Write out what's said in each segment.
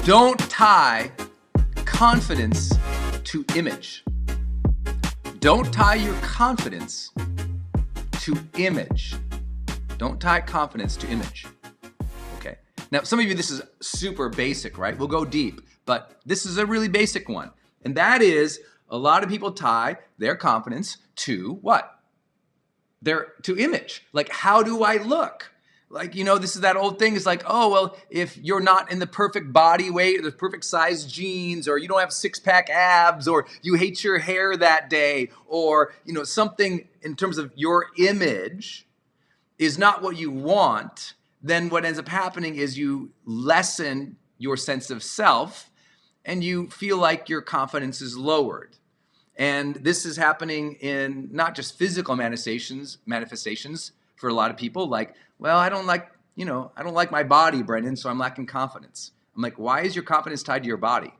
Don't tie confidence to image. Don't tie your confidence to image. Don't tie confidence to image. Okay. Now, some of you, this is super basic, right? We'll go deep, but this is a really basic one. And that is, a lot of people tie their confidence to what? To image. Like, how do I look? Like, this is that old thing. It's like, oh, well, if you're not in the perfect body weight or the perfect size jeans, or you don't have six-pack abs, or you hate your hair that day, or, something in terms of your image is not what you want, then what ends up happening is you lessen your sense of self and you feel like your confidence is lowered. And this is happening in not just physical manifestations for a lot of people, like, well, I don't like my body, Brendon, so I'm lacking confidence. I'm like, why is your confidence tied to your body?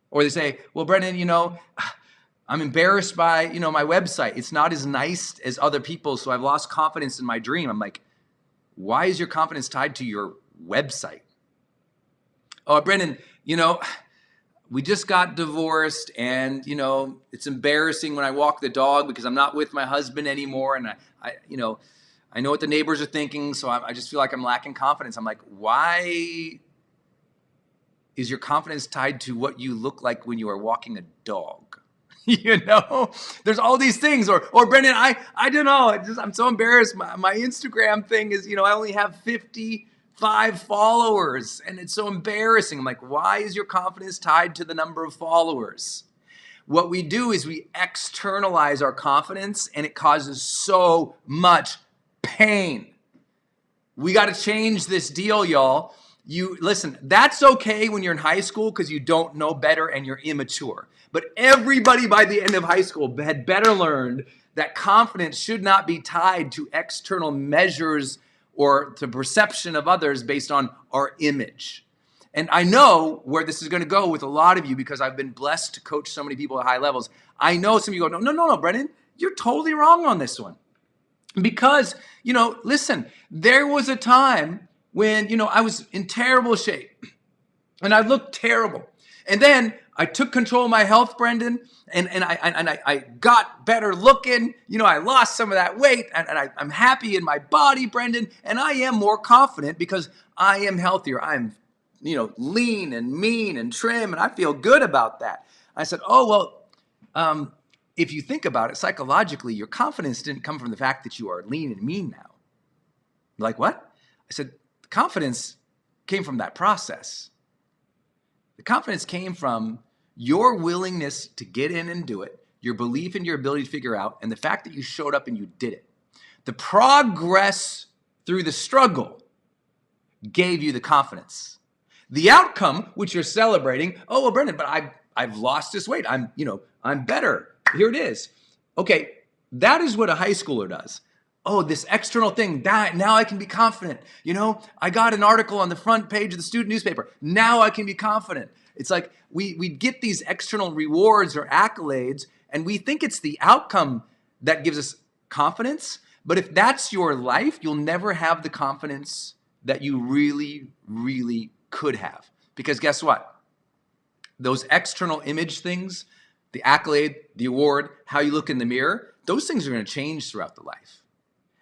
Or they say, well, Brendon, I'm embarrassed by, my website. It's not as nice as other people, so I've lost confidence in my dream. I'm like, why is your confidence tied to your website? Oh, Brendon, we just got divorced, and it's embarrassing when I walk the dog because I'm not with my husband anymore, and I know what the neighbors are thinking, so I just feel like I'm lacking confidence. I'm like, why is your confidence tied to what you look like when you are walking a dog? There's all these things. Or Brendon, I don't know. I'm so embarrassed. My Instagram thing is, I only have 55 followers, and it's so embarrassing. I'm like, why is your confidence tied to the number of followers? What we do is we externalize our confidence, and it causes so much pain. We got to change this deal, y'all. Listen, that's okay when you're in high school because you don't know better and you're immature. But everybody by the end of high school had better learned that confidence should not be tied to external measures or to perception of others based on our image. And I know where this is going to go with a lot of you because I've been blessed to coach so many people at high levels. I know some of you go, no, Brendon, you're totally wrong on this one. Because, listen, there was a time when, I was in terrible shape and I looked terrible. And then I took control of my health, Brendon, and I got better looking. I lost some of that weight, and I'm happy in my body, Brendon, and I am more confident because I am healthier. I'm, lean and mean and trim, and I feel good about that. I said, oh, well, if you think about it psychologically, your confidence didn't come from the fact that you are lean and mean now. Like, what? I said, the confidence came from that process. The confidence came from your willingness to get in and do it, your belief in your ability to figure out, and the fact that you showed up and you did it. The progress through the struggle gave you the confidence. The outcome, which you're celebrating, oh, well, Brendon, but I've lost this weight. I'm better. Here it is. Okay, that is what a high schooler does. Oh, this external thing, now I can be confident. I got an article on the front page of the student newspaper. Now I can be confident. It's like we get these external rewards or accolades, and we think it's the outcome that gives us confidence. But if that's your life, you'll never have the confidence that you really, really could have. Because guess what? Those external image things, the accolade, the award, how you look in the mirror, those things are going to change throughout the life.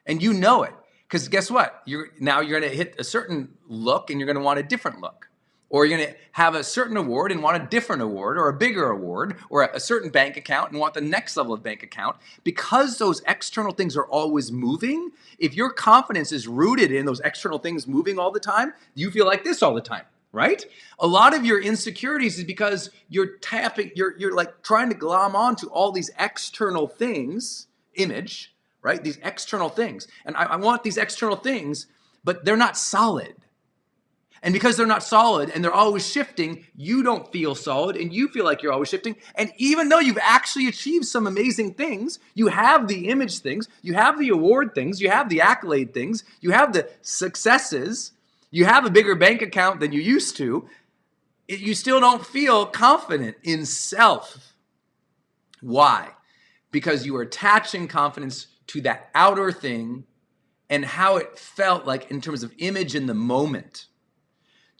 And you know it, because guess what? You're going to hit a certain look and you're going to want a different look. Or you're going to have a certain award and want a different award or a bigger award or a certain bank account and want the next level of bank account. Because those external things are always moving, if your confidence is rooted in those external things moving all the time, you feel like this all the time, right? A lot of your insecurities is because you're like trying to glom onto all these external things, image, right? These external things. And I want these external things, but they're not solid. And because they're not solid and they're always shifting, you don't feel solid and you feel like you're always shifting. And even though you've actually achieved some amazing things, you have the image things, you have the award things, you have the accolade things, you have the successes, you have a bigger bank account than you used to, you still don't feel confident in self. Why? Because you are attaching confidence to that outer thing and how it felt like in terms of image in the moment.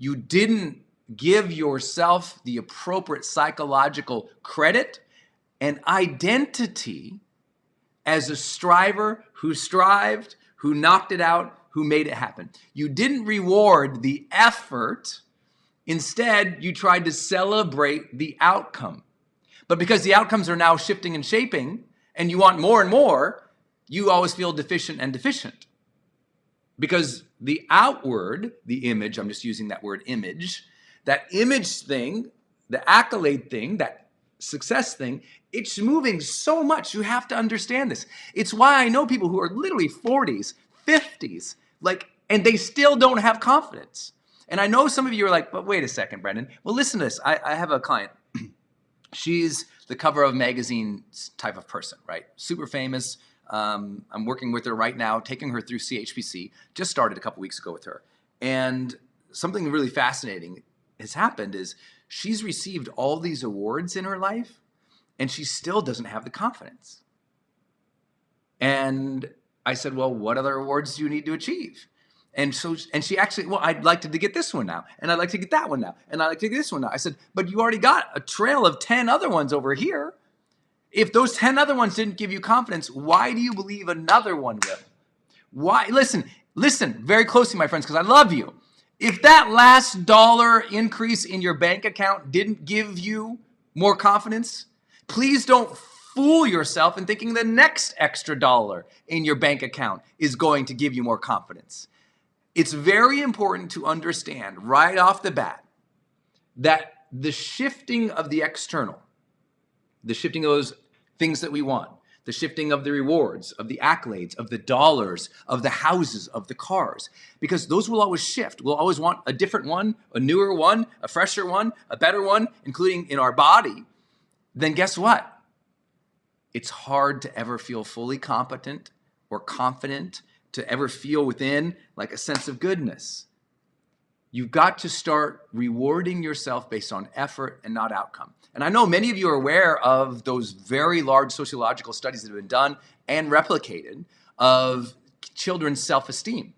You didn't give yourself the appropriate psychological credit and identity as a striver who strived, who knocked it out, who made it happen. You didn't reward the effort. Instead, you tried to celebrate the outcome. But because the outcomes are now shifting and shaping, and you want more and more, you always feel deficient and deficient. Because the outward, the image, I'm just using that word image, that image thing, the accolade thing, that success thing, it's moving so much. You have to understand this. It's why I know people who are literally 40s, 50s, and they still don't have confidence. And I know some of you are like, but wait a second, Brendon. Well, listen to this. I have a client. She's the cover of magazine type of person, right? Super famous. I'm working with her right now, taking her through CHPC. Just started a couple weeks ago with her. And something really fascinating has happened is she's received all these awards in her life, and she still doesn't have the confidence. And I said, well, what other awards do you need to achieve? And she actually, well, I'd like to get this one now, and I'd like to get that one now, and I'd like to get this one now. I said, but you already got a trail of 10 other ones over here. If those 10 other ones didn't give you confidence, why do you believe another one will? Why? Listen very closely, my friends, because I love you. If that last dollar increase in your bank account didn't give you more confidence, please don't fool yourself in thinking the next extra dollar in your bank account is going to give you more confidence. It's very important to understand right off the bat that the shifting of the external, the shifting of those things that we want, the shifting of the rewards, of the accolades, of the dollars, of the houses, of the cars, because those will always shift. We'll always want a different one, a newer one, a fresher one, a better one, including in our body. Then guess what? It's hard to ever feel fully competent or confident, to ever feel within like a sense of goodness. You've got to start rewarding yourself based on effort and not outcome. And I know many of you are aware of those very large sociological studies that have been done and replicated of children's self-esteem,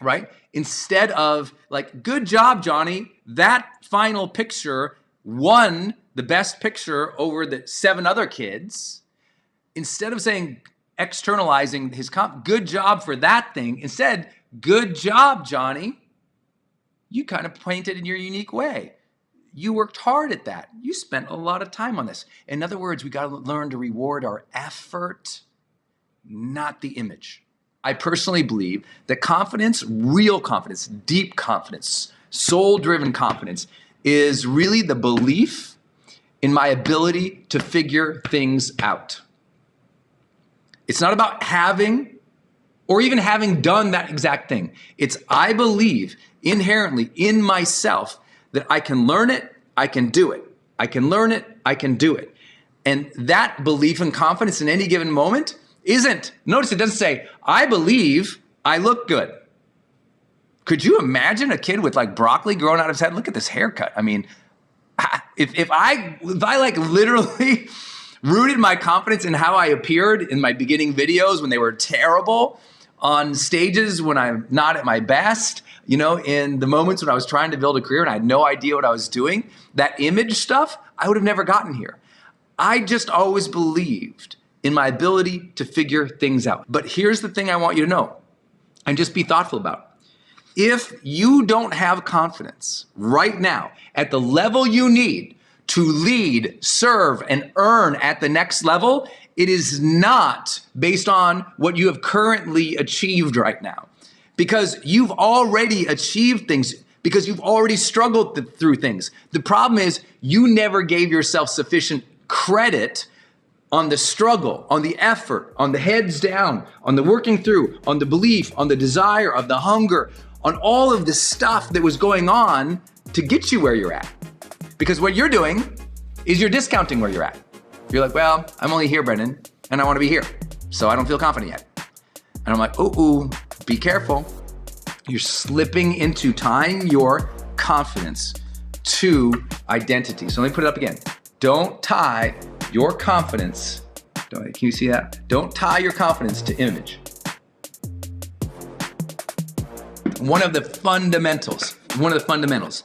right? Instead of like, good job, Johnny, that final picture won the best picture over the 7 other kids, instead of saying, externalizing his good job for that thing, instead, good job, Johnny. You kind of painted in your unique way. You worked hard at that. You spent a lot of time on this. In other words, we got to learn to reward our effort, not the image. I personally believe that confidence, real confidence, deep confidence, soul-driven confidence is really the belief in my ability to figure things out. It's not about having or even having done that exact thing. It's I believe inherently in myself that I can learn it, I can do it. I can learn it, I can do it. And that belief and confidence in any given moment notice it doesn't say, I believe I look good. Could you imagine a kid with like broccoli growing out of his head? Look at this haircut. I mean, if I like literally rooted my confidence in how I appeared in my beginning videos when they were terrible, on stages when I'm not at my best, in the moments when I was trying to build a career and I had no idea what I was doing, that image stuff, I would have never gotten here. I just always believed in my ability to figure things out. But here's the thing I want you to know and just be thoughtful about. If you don't have confidence right now at the level you need to lead, serve, and earn at the next level, it is not based on what you have currently achieved right now. Because you've already achieved things, because you've already struggled through things. The problem is you never gave yourself sufficient credit on the struggle, on the effort, on the heads down, on the working through, on the belief, on the desire, of the hunger, on all of the stuff that was going on to get you where you're at. Because what you're doing is you're discounting where you're at. You're like, well, I'm only here, Brendon, and I want to be here, so I don't feel confident yet. And I'm like, ooh, be careful. You're slipping into tying your confidence to identity. So let me put it up again. Don't tie your confidence, can you see that? Don't tie your confidence to image. One of the fundamentals one of the fundamentals.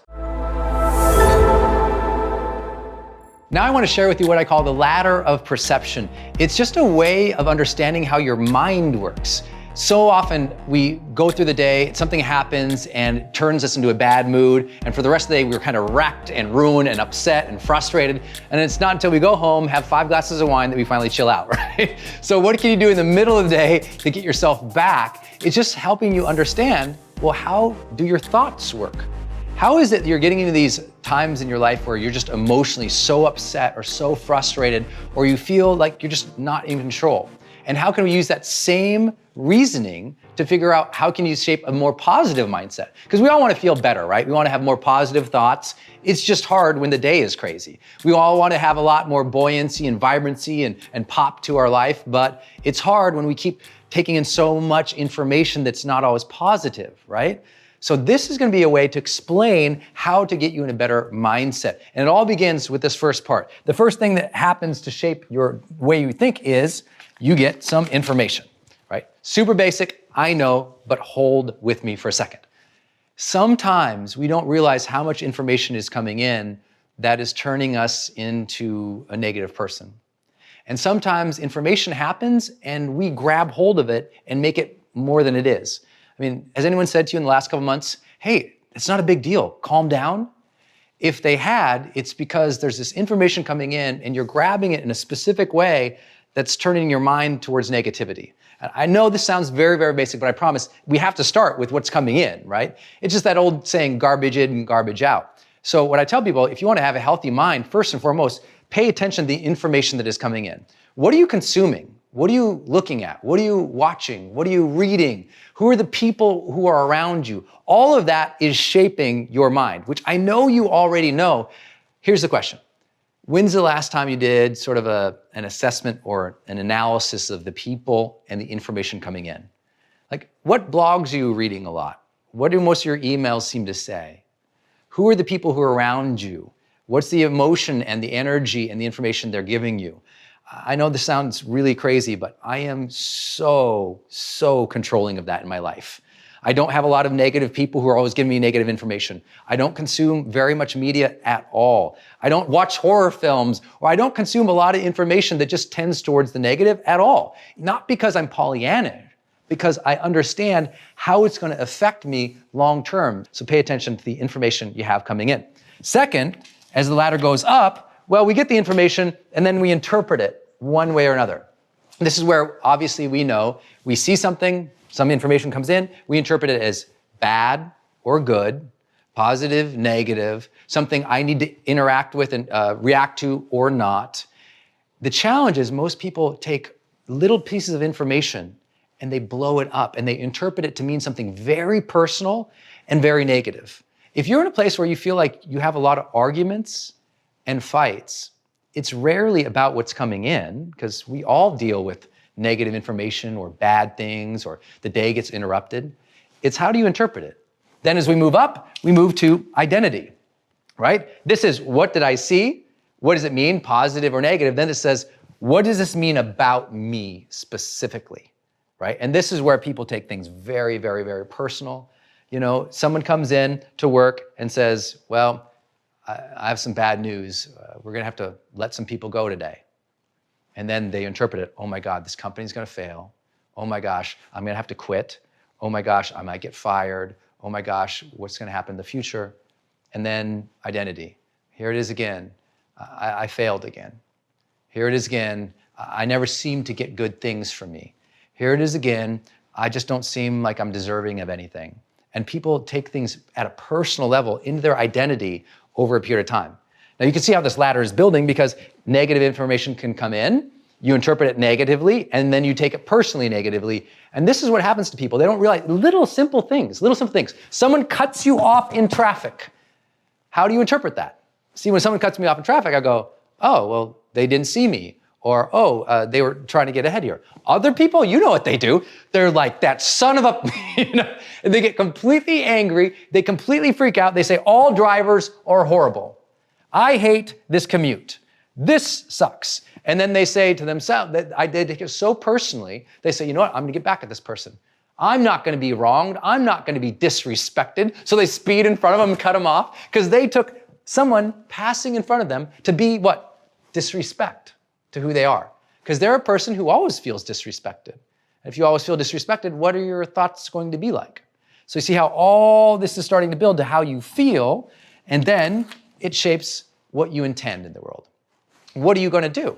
Now I want to share with you what I call the ladder of perception. It's just a way of understanding how your mind works. So often we go through the day, something happens and it turns us into a bad mood, and for the rest of the day we're kind of wrecked and ruined and upset and frustrated, and it's not until we go home, have 5 glasses of wine that we finally chill out, right? So what can you do in the middle of the day to get yourself back? It's just helping you understand, well, how do your thoughts work? How is it that you're getting into these times in your life where you're just emotionally so upset or so frustrated, or you feel like you're just not in control? And how can we use that same reasoning to figure out how can you shape a more positive mindset? Because we all want to feel better, right? We want to have more positive thoughts. It's just hard when the day is crazy. We all want to have a lot more buoyancy and vibrancy and pop to our life, but it's hard when we keep taking in so much information that's not always positive, right? So this is going to be a way to explain how to get you in a better mindset. And it all begins with this first part. The first thing that happens to shape your way you think is you get some information, right? Super basic, I know, but hold with me for a second. Sometimes we don't realize how much information is coming in that is turning us into a negative person. And sometimes information happens and we grab hold of it and make it more than it is. I mean, has anyone said to you in the last couple months, hey, it's not a big deal, calm down? If they had, it's because there's this information coming in and you're grabbing it in a specific way that's turning your mind towards negativity. And I know this sounds very, very basic, but I promise we have to start with what's coming in, right? It's just that old saying, garbage in and garbage out. So what I tell people, if you want to have a healthy mind, first and foremost, pay attention to the information that is coming in. What are you consuming? What are you looking at? What are you watching? What are you reading? Who are the people who are around you? All of that is shaping your mind, which I know you already know. Here's the question. When's the last time you did sort of an assessment or an analysis of the people and the information coming in? Like, what blogs are you reading a lot? What do most of your emails seem to say? Who are the people who are around you? What's the emotion and the energy and the information they're giving you? I know this sounds really crazy, but I am so controlling of that in my life. I don't have a lot of negative people who are always giving me negative information. I don't consume very much media at all. I don't watch horror films, or I don't consume a lot of information that just tends towards the negative at all. Not because I'm Pollyannish, because I understand how it's going to affect me long term. So pay attention to the information you have coming in. Second, as the ladder goes up, well, we get the information and then we interpret it one way or another. This is where obviously we know we see something, some information comes in, we interpret it as bad or good, positive, negative, something I need to interact with and react to or not. The challenge is most people take little pieces of information and they blow it up and they interpret it to mean something very personal and very negative. If you're in a place where you feel like you have a lot of arguments and fights, it's rarely about what's coming in, because we all deal with negative information or bad things, or the day gets interrupted. It's how do you interpret it? Then as we move up, we move to identity, right? This is, what did I see? What does it mean, positive or negative? Then it says, what does this mean about me specifically, right? And this is where people take things very, very, very personal. You know, someone comes in to work and says, well, I have some bad news. We're going to have to let some people go today. And then they interpret it, oh my God, this company's going to fail. Oh my gosh, I'm going to have to quit. Oh my gosh, I might get fired. Oh my gosh, what's going to happen in the future? And then identity. Here it is again. I failed again. Here it is again. I never seem to get good things from me. Here it is again. I just don't seem like I'm deserving of anything. And people take things at a personal level into their identity over a period of time. Now you can see how this ladder is building, because negative information can come in, you interpret it negatively, and then you take it personally negatively. And this is what happens to people. They don't realize little simple things. Someone cuts you off in traffic. How do you interpret that? See, when someone cuts me off in traffic, I go, oh, well, they didn't see me. Or, they were trying to get ahead here. Other people, you know what they do. They're like, that son of a, and they get completely angry. They completely freak out. They say, all drivers are horrible. I hate this commute. This sucks. And then they say to themselves, that I did it so personally, they say, you know what, I'm gonna get back at this person. I'm not going to be wronged. I'm not going to be disrespected. So they speed in front of them and cut them off because they took someone passing in front of them to be what? Disrespect to who they are. Because they're a person who always feels disrespected. And if you always feel disrespected, what are your thoughts going to be like? So you see how all this is starting to build to how you feel, and then it shapes what you intend in the world. What are you going to do?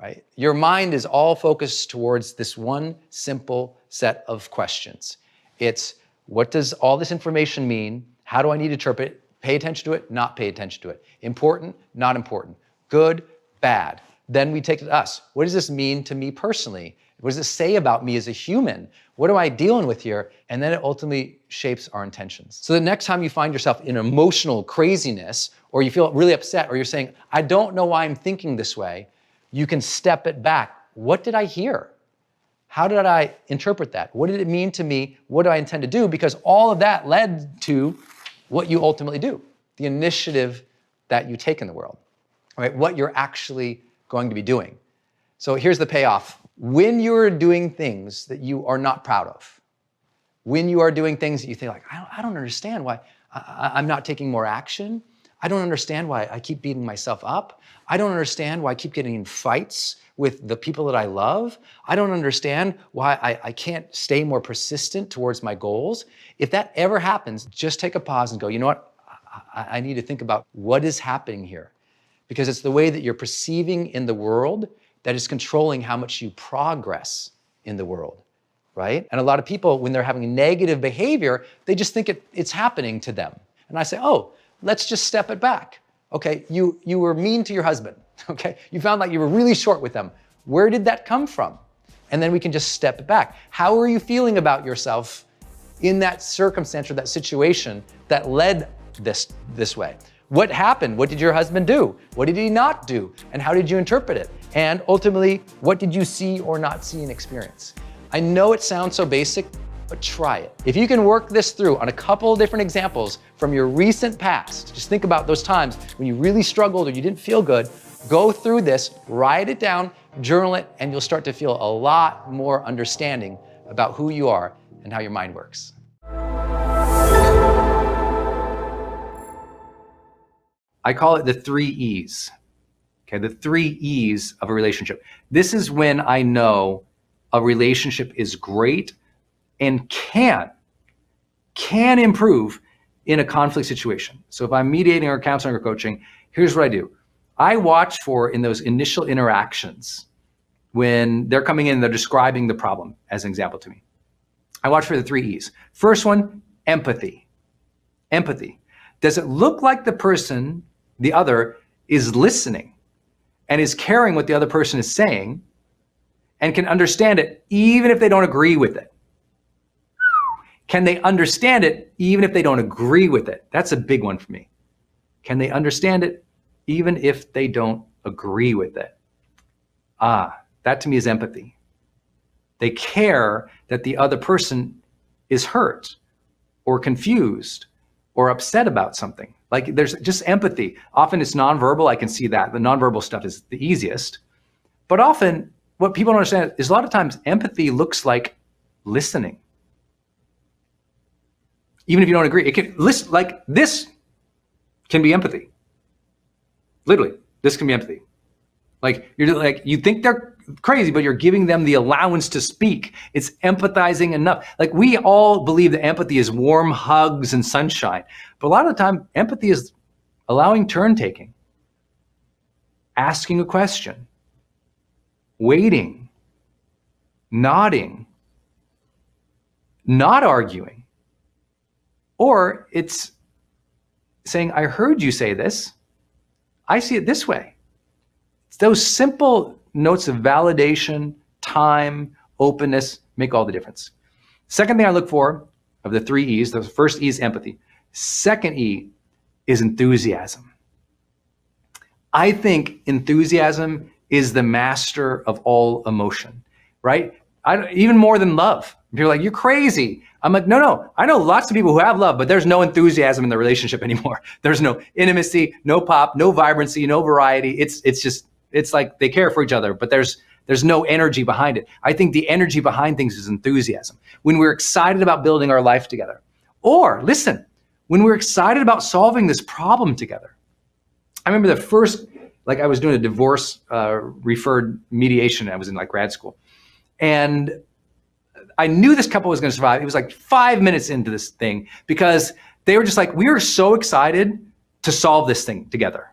Right? Your mind is all focused towards this one simple set of questions. It's, what does all this information mean? How do I need to interpret it? Pay attention to it, not pay attention to it. Important, not important. Good, bad. Then we take it to us. What does this mean to me personally? What does it say about me as a human? What am I dealing with here? And then it ultimately shapes our intentions. So the next time you find yourself in emotional craziness, or you feel really upset, or you're saying, I don't know why I'm thinking this way, you can step it back. What did I hear? How did I interpret that? What did it mean to me? What do I intend to do? Because all of that led to what you ultimately do, the initiative that you take in the world, right? What you're actually going to be doing. So here's the payoff. When you're doing things that you are not proud of, when you are doing things that you think like, I don't understand why I'm not taking more action. I don't understand why I keep beating myself up. I don't understand why I keep getting in fights with the people that I love. I don't understand why I can't stay more persistent towards my goals. If that ever happens, just take a pause and go, you know what? I need to think about what is happening here. Because it's the way that you're perceiving in the world that is controlling how much you progress in the world, right? And a lot of people, when they're having negative behavior, they just think it's happening to them. And I say, oh, let's just step it back. Okay, you were mean to your husband, okay? You found like you were really short with them. Where did that come from? And then we can just step it back. How are you feeling about yourself in that circumstance or that situation that led this way? What happened? What did your husband do? What did he not do? And how did you interpret it? And ultimately, what did you see or not see and experience? I know it sounds so basic, but try it. If you can work this through on a couple of different examples from your recent past, just think about those times when you really struggled or you didn't feel good, go through this, write it down, journal it, and you'll start to feel a lot more understanding about who you are and how your mind works. I call it the 3 E's. Okay, the 3 E's of a relationship. This is when I know a relationship is great and can improve in a conflict situation. So if I'm mediating or counseling or coaching, here's what I do. I watch for, in those initial interactions, when they're coming in, they're describing the problem as an example to me. I watch for the 3 E's. First one, empathy. Empathy. Does it look like the other is listening and is caring what the other person is saying and can understand it even if they don't agree with it? Can they understand it even if they don't agree with it? That's a big one for me. Can they understand it even if they don't agree with it? That to me is empathy. They care that the other person is hurt or confused or upset about something. Like there's just empathy. Often it's nonverbal. I can see that. The nonverbal stuff is the easiest. But often what people don't understand is a lot of times empathy looks like listening. Even if you don't agree, it can listen, like this can be empathy. Literally, this can be empathy. Like you think they're crazy, but you're giving them the allowance to speak. It's empathizing enough. Like we all believe that empathy is warm hugs and sunshine, but a lot of the time empathy is allowing turn taking, asking a question, waiting, nodding, not arguing, or it's saying, I heard you say this. I see it this way. It's those simple notes of validation, time, openness make all the difference. Second thing I look for of the 3 E's, the first E is empathy. Second E is enthusiasm. I think enthusiasm is the master of all emotion, right? Even more than love. People are like, you're crazy. I'm like, no. I know lots of people who have love, but there's no enthusiasm in the relationship anymore. There's no intimacy, no pop, no vibrancy, no variety. It's like they care for each other, but there's There's no energy behind it. I think the energy behind things is enthusiasm. When we're excited about building our life together. Or listen, when we're excited about solving this problem together. I remember the first, I was doing a divorce referred mediation. I was in grad school. And I knew this couple was going to survive. It was 5 minutes into this thing because they were just we were so excited to solve this thing together.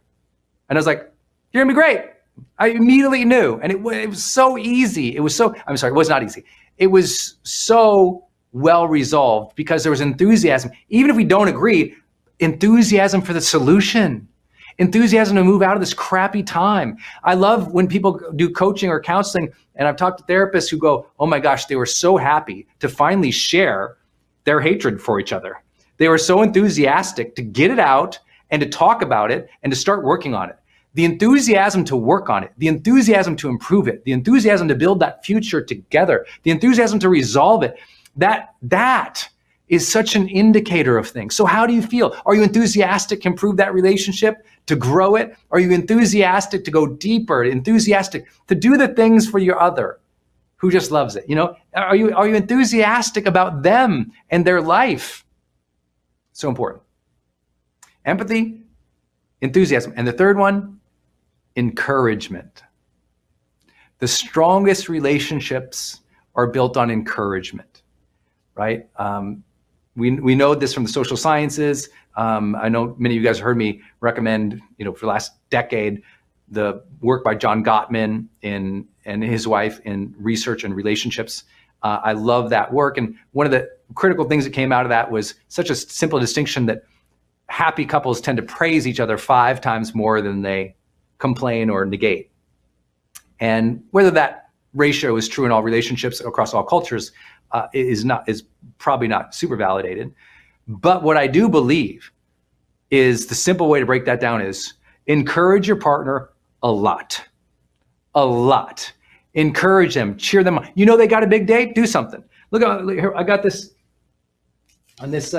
And I was like, you're gonna be great. I immediately knew. And it was so easy. It was not easy. It was so well resolved because there was enthusiasm. Even if we don't agree, enthusiasm for the solution. Enthusiasm to move out of this crappy time. I love when people do coaching or counseling, and I've talked to therapists who go, oh my gosh, they were so happy to finally share their hatred for each other. They were so enthusiastic to get it out and to talk about it and to start working on it. The enthusiasm to work on it, the enthusiasm to improve it, the enthusiasm to build that future together, the enthusiasm to resolve it, that is such an indicator of things. So how do you feel? Are you enthusiastic to improve that relationship, to grow it? Are you enthusiastic to go deeper, enthusiastic to do the things for your other who just loves it? Are you enthusiastic about them and their life? So important. Empathy, enthusiasm. And the third one, encouragement. The strongest relationships are built on encouragement, right? We know this from the social sciences. I know many of you guys heard me recommend, for the last decade, the work by John Gottman and his wife in research and relationships. I love that work. And one of the critical things that came out of that was such a simple distinction that happy couples tend to praise each other 5 times more than they complain or negate. And whether that ratio is true in all relationships across all cultures is probably not super validated. But what I do believe is the simple way to break that down is encourage your partner a lot. A lot. Encourage them, cheer them on. They got a big day, do something. Look here, I got this on this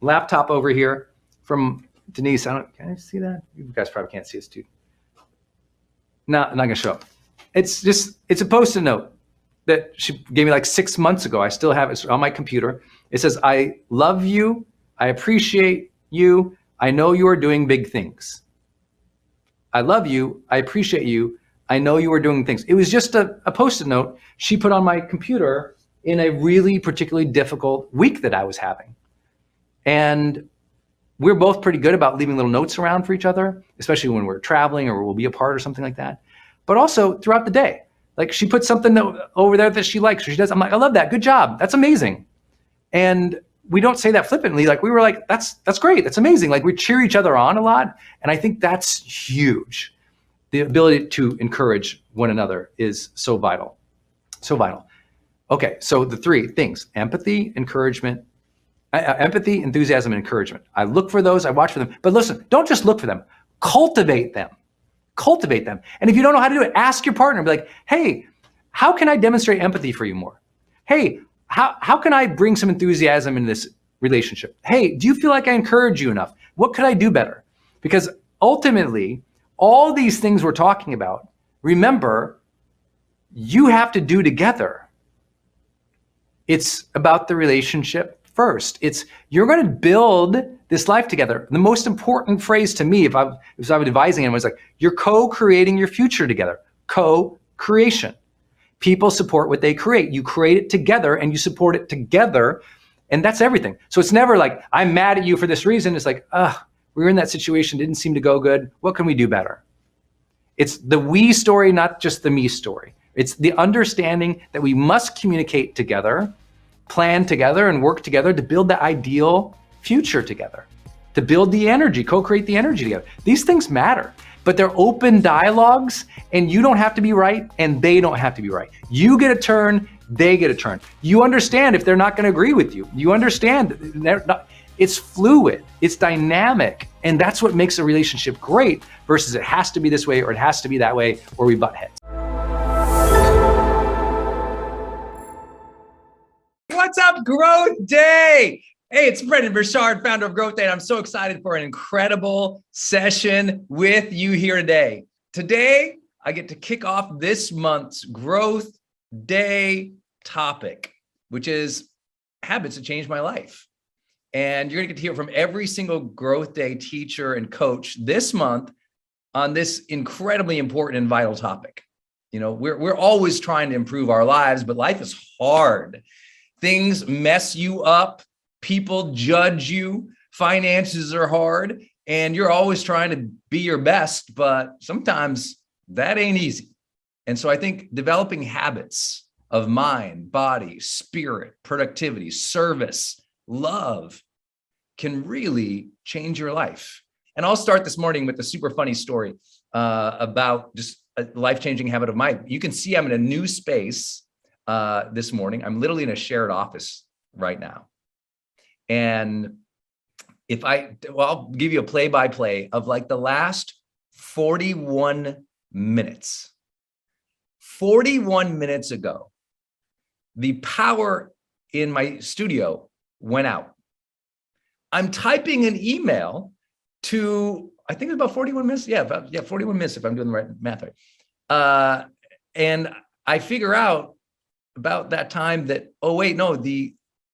laptop over here from Denise. Can I see that? You guys probably can't see this, dude. No, I'm not gonna show up. It's a Post-it note that she gave me 6 months ago. I still have it on my computer. It says, I love you, I appreciate you, I know you are doing big things. I love you, I appreciate you, I know you are doing things. It was just a Post-it note she put on my computer in a really particularly difficult week that I was having. And we're both pretty good about leaving little notes around for each other, especially when we're traveling or we'll be apart or something like that. But also throughout the day. She put something over there that she likes, or she does. I'm like, I love that. Good job. That's amazing. And we don't say that flippantly. We were like, that's great. That's amazing. We cheer each other on a lot. And I think that's huge. The ability to encourage one another is so vital. So vital. Okay, so the 3 things: empathy, encouragement, empathy, enthusiasm, and encouragement. I look for those, I watch for them. But listen, don't just look for them. Cultivate them. Cultivate them. And if you don't know how to do it, ask your partner. Be like, hey, how can I demonstrate empathy for you more? Hey, how can I bring some enthusiasm in this relationship? Hey, do you feel like I encourage you enough? What could I do better? Because ultimately, all these things we're talking about, remember, you have to do together. It's about the relationship first. You're going to build this life together. The most important phrase to me, if I was advising him, was you're co-creating your future together. Co-creation. People support what they create. You create it together and you support it together, and that's everything. So it's never I'm mad at you for this reason. It's we were in that situation, didn't seem to go good. What can we do better? It's the we story, not just the me story. It's the understanding that we must communicate together, plan together, and work together to build the ideal future together, to build the energy, co-create the energy together. These things matter, but they're open dialogues, and you don't have to be right, and they don't have to be right. You get a turn, they get a turn. You understand if they're not going to agree with you. You understand they're not. It's fluid, it's dynamic, and that's what makes a relationship great versus it has to be this way or it has to be that way, or we butt heads. What's up, Growth Day? Hey, it's Brendon Burchard, founder of GrowthDay, and I'm so excited for an incredible session with you here today. Today, I get to kick off this month's Growth Day topic, which is habits that changed my life. And you're gonna get to hear from every single Growth Day teacher and coach this month on this incredibly important and vital topic. You know, we're always trying to improve our lives, but life is hard. Things mess you up, people judge you, finances are hard, and you're always trying to be your best, but sometimes that ain't easy. And so I think developing habits of mind, body, spirit, productivity, service, love can really change your life. And I'll start this morning with a super funny story about just a life-changing habit of mine. You can see I'm in a new space this morning. I'm literally in a shared office right now. And I'll give you a play-by-play of like the last 41 minutes. 41 minutes ago, the power in my studio went out. I'm typing an email to, I think it's about 41 minutes. Yeah, 41 minutes if I'm doing the right math right. And I figure out about that time that, oh wait, no,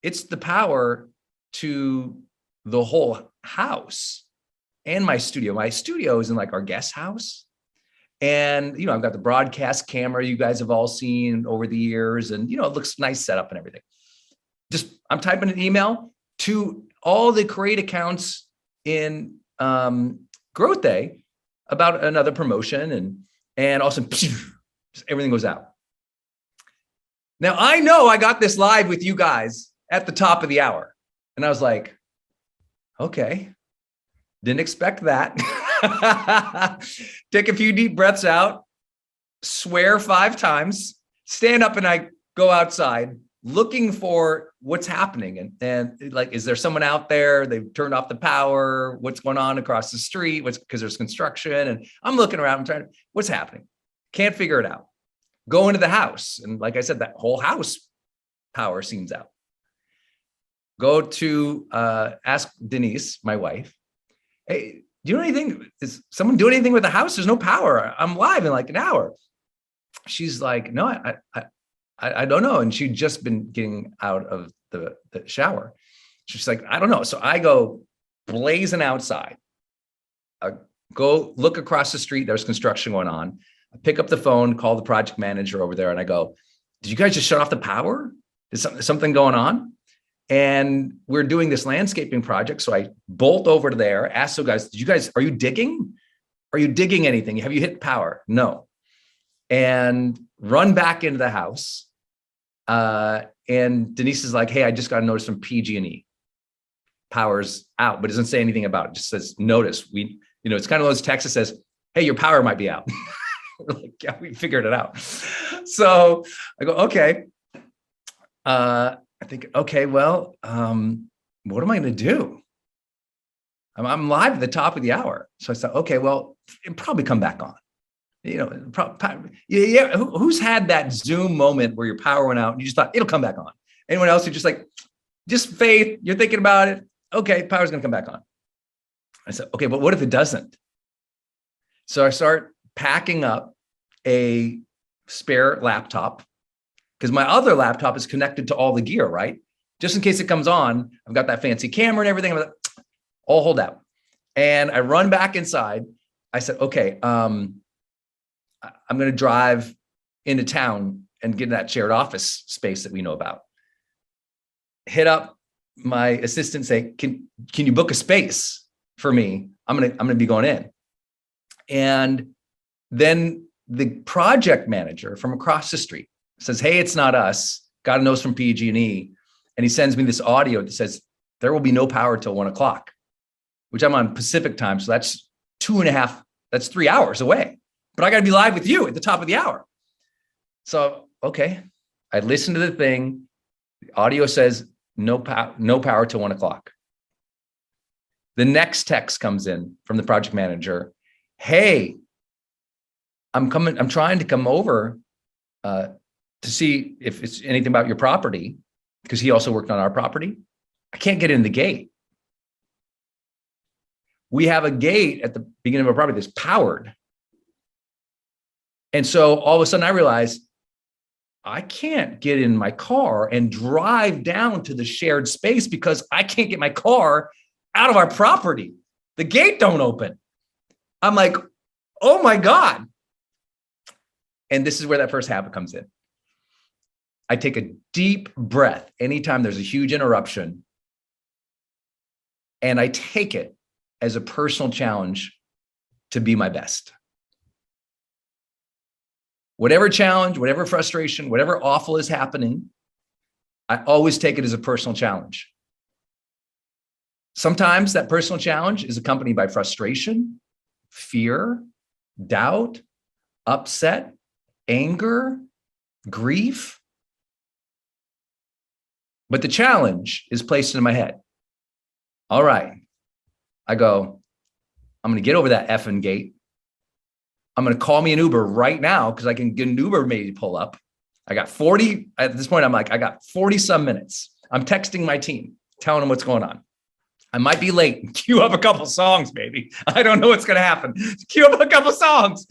it's the power to the whole house and my studio. My studio is in like our guest house. And, you know, I've got the broadcast camera you guys have all seen over the years. And, you know, it looks nice setup and everything. I'm typing an email to all the create accounts in GrowthDay about another promotion, and also just everything goes out. Now I know I got this live with you guys at the top of the hour, and I was like, okay, didn't expect that. Take a few deep breaths out, swear 5 times, stand up, and I go outside looking for what's happening. And like, is there someone out there? They've turned off the power. What's going on across the street? Because there's construction. And I'm looking around, I'm trying to, what's happening? Can't figure it out. Go into the house. And like I said, that whole house power seems out. Go to ask Denise, my wife, hey, do you know anything? Is someone doing anything with the house? There's no power. I'm live in like an hour. She's like, no, I don't know. And she'd just been getting out of the shower. She's like, I don't know. So I go blazing outside. I go look across the street. There's construction going on. I pick up the phone, call the project manager over there, and I go, did you guys just shut off the power? Is something going on? And we're doing this landscaping project. So I bolt over to there, ask the guys, are you digging? Are you digging anything? Have you hit power? No. And run back into the house. And Denise is like, hey, I just got a notice from PG&E. Power's out, but doesn't say anything about it. Just says, notice. It's kind of those texts that says, hey, your power might be out. We're like, yeah, we figured it out. So I go, okay. I think, okay, well, what am I going to do? I'm live at the top of the hour. So I thought, okay, well, it'll probably come back on. Yeah. Who's had that Zoom moment where your power went out and you just thought it'll come back on? Anyone else who just faith, you're thinking about it. Okay, power's going to come back on. I said, okay, but what if it doesn't? So I start packing up a spare laptop because my other laptop is connected to all the gear, right? Just in case it comes on, I've got that fancy camera and everything. I'm like, I'll hold out. And I run back inside. I said, okay, I'm going to drive into town and get in that shared office space that we know about. Hit up my assistant, say, can you book a space for me? I'm going to be going in. And then the project manager from across the street says, hey, it's not us. Got a notice from PG&E. And he sends me this audio that says, there will be no power till 1 o'clock, which I'm on Pacific time. So that's 3 hours away. But I got to be live with you at the top of the hour. So, okay. I listened to the thing. The audio says no power till 1 o'clock. The next text comes in from the project manager. Hey, I'm trying to come over to see if it's anything about your property, because he also worked on our property. I can't get in the gate. We have a gate at the beginning of our property that's powered. And so all of a sudden I realized I can't get in my car and drive down to the shared space because I can't get my car out of our property. The gate don't open. I'm like, oh my God. And this is where that first habit comes in. I take a deep breath anytime there's a huge interruption, and I take it as a personal challenge to be my best. Whatever challenge, whatever frustration, whatever awful is happening, I always take it as a personal challenge. Sometimes that personal challenge is accompanied by frustration, fear, doubt, upset, anger, grief. But the challenge is placed in my head. All right. I go, I'm going to get over that effing gate. I'm going to call me an Uber right now because I can get an Uber maybe pull up. I got 40. At this point, I'm like, I got 40 some minutes. I'm texting my team, telling them what's going on. I might be late. Cue up a couple songs, baby. I don't know what's going to happen. Cue up a couple songs.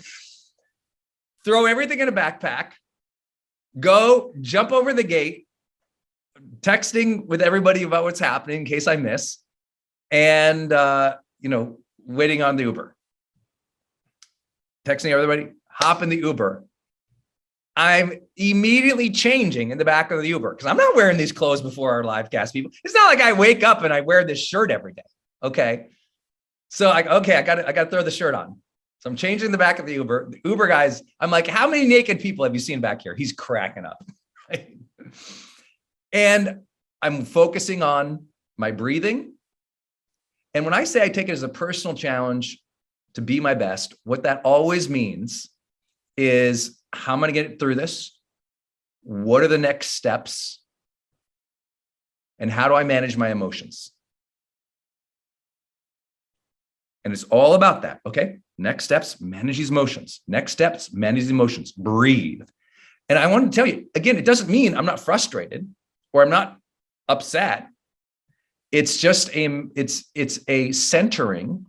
Throw everything in a backpack. Go jump over the gate. Texting with everybody about what's happening in case I miss. And, waiting on the Uber. Texting everybody, hop in the Uber. I'm immediately changing in the back of the Uber because I'm not wearing these clothes before our live cast, people. It's not like I wake up and I wear this shirt every day. Okay. So I got to throw the shirt on. So I'm changing the back of the Uber. The Uber guys, I'm like, how many naked people have you seen back here? He's cracking up. And I'm focusing on my breathing. And when I say I take it as a personal challenge to be my best, what that always means is, how am I going to get through this? What are the next steps? And how do I manage my emotions? And it's all about that. Okay. Next steps, manage these emotions. Next steps, manage the emotions. Breathe. And I want to tell you, again, it doesn't mean I'm not frustrated or I'm not upset. It's just it's a centering